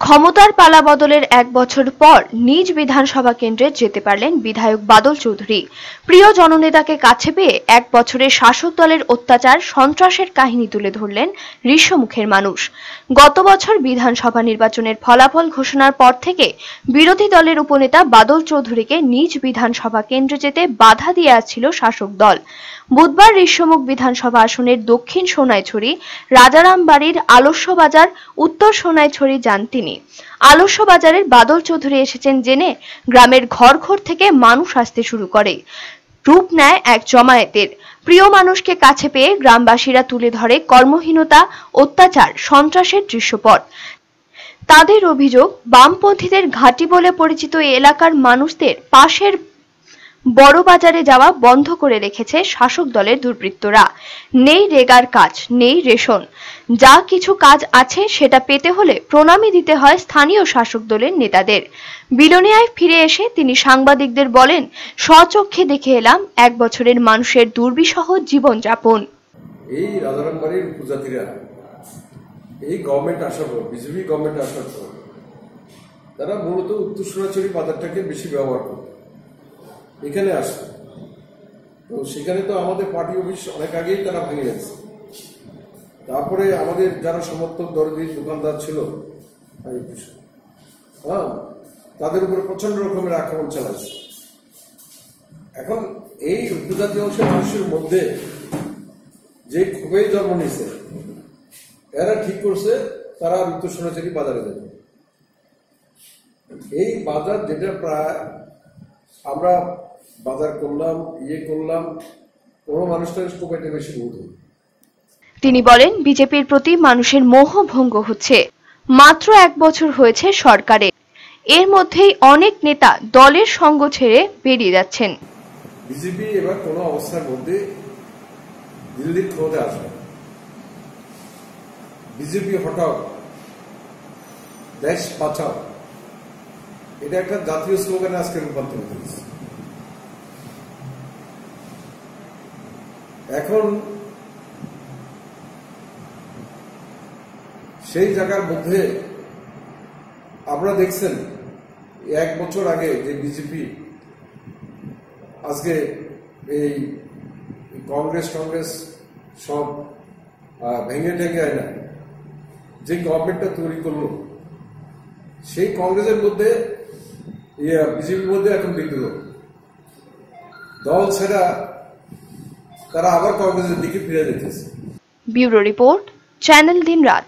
ক্ষমতার পালা বদলের এক বছর পর নিজ বিধানসভা কেন্দ্রে যেতে পারলেন বিধায়ক বাদল চৌধুরী। প্রিয় জননেতাকে কাছে পেয়ে এক বছরের শাসক দলের অত্যাচার সন্ত্রাসের কাহিনী তুলে ধরলেন ঋষ্যমুখের মানুষ। গত বছর বিধানসভা নির্বাচনের ফলাফল ঘোষণার পর থেকে বিরোধী দলের উপনেতা বাদল চৌধুরীকে নিজ বিধানসভা কেন্দ্রে যেতে বাধা দিয়ে আসছিল শাসক দল। বুধবার ঋষ্যমুখ বিধানসভা আসনের দক্ষিণ সোনাইছড়ি, রাজারামবাড়ির আলস্যবাজার, উত্তর সোনাইছড়ি যান তিনি। আলস্যবাজারের বাদল চৌধুরী এসেছেন জেনে গ্রামের ঘর ঘর থেকে মানুষ আসতে শুরু করে। রূপ নেয় এক জমায়েতের। প্রিয় মানুষকে কাছে পেয়ে গ্রামবাসীরা তুলে ধরে কর্মহীনতা, অত্যাচার, সন্ত্রাসের দৃশ্যপট। তাদের অভিযোগ, বামপন্থীদের ঘাঁটি বলে পরিচিত এই এলাকার মানুষদের পাশের বড় বাজারে যাওয়া বন্ধ করে রেখেছে শাসক দলের দুর্বৃত্তরা। নেই রেগার কাজ, নেই রেশন। যা কিছু কাজ আছে সেটা পেতে হলে প্রণামী দিতে হয় স্থানীয় শাসক দলের নেতাদের। বিলোনিয়ায় ফিরে এসে তিনি সাংবাদিকদের বলেন, স্বচক্ষে দেখে এলাম এক বছরের মানুষের দুর্বিষহ জীবনযাপন। এই রাজারামবাড়ির উপজাতিরা এই গভর্নমেন্ট আসার পর, বিজেপি গভর্নমেন্ট আসার পর, তারা মূলত উত্তর সোনাইছড়ি বাজারটাকে বেশি ব্যবহার করে এখানে আসে। তো সেখানে তো আমাদের পার্টি অফিস অনেক আগেই তারা ভেঙে গেছে। তারপরে আমাদের যারা সমর্থক দরদি দোকানদার ছিল তাদের উপরে প্রচন্ড রকমের আক্রমণ চালাচ্ছে। এখন এই উপজাতি অংশের মানুষের মধ্যে যে ক্ষোভেই জন্ম নিয়েছে, এরা ঠিক করছে তারা উত্তর সোনাইছড়ি বাজারে যাবে। এই বাজার যেটা প্রায় আমরা বাজার করলাম, কোনো মানুষটার স্কোপে বেশি বোধ। তিনি বলেন, বিজেপির প্রতি মানুষের মোহভঙ্গ হচ্ছে। মাত্র এক বছর হয়েছে সরকারে, এর মধ্যেই অনেক নেতা দলের সঙ্গ ছেড়ে বেরিয়ে যাচ্ছেন। বিজেপি এবার কোনো অবস্থার মধ্যে দিল্লির ক্ষমতা আসবে। বিজেপি হটাও, দেশ বাঁচাও, এটা একটা জাতীয় স্লোগানে আজকে রূপান্তরিত হয়েছে। এখন সেই জায়গার মধ্যে আপনারা দেখছেন এক বছর আগে যে বিজেপি আজকে এই কংগ্রেস সব ভেঙে টেঙে আয় না, যে গভর্নমেন্টটা তৈরি করলো, সেই কংগ্রেসের মধ্যে বিজেপির মধ্যে এখন বিদ্রোহ। দল ছেড়া তারা আবার কংগ্রেসের দিকে ফিরে যেতেছে। ব্যুরো রিপোর্ট, চ্যানেল দিন রাত।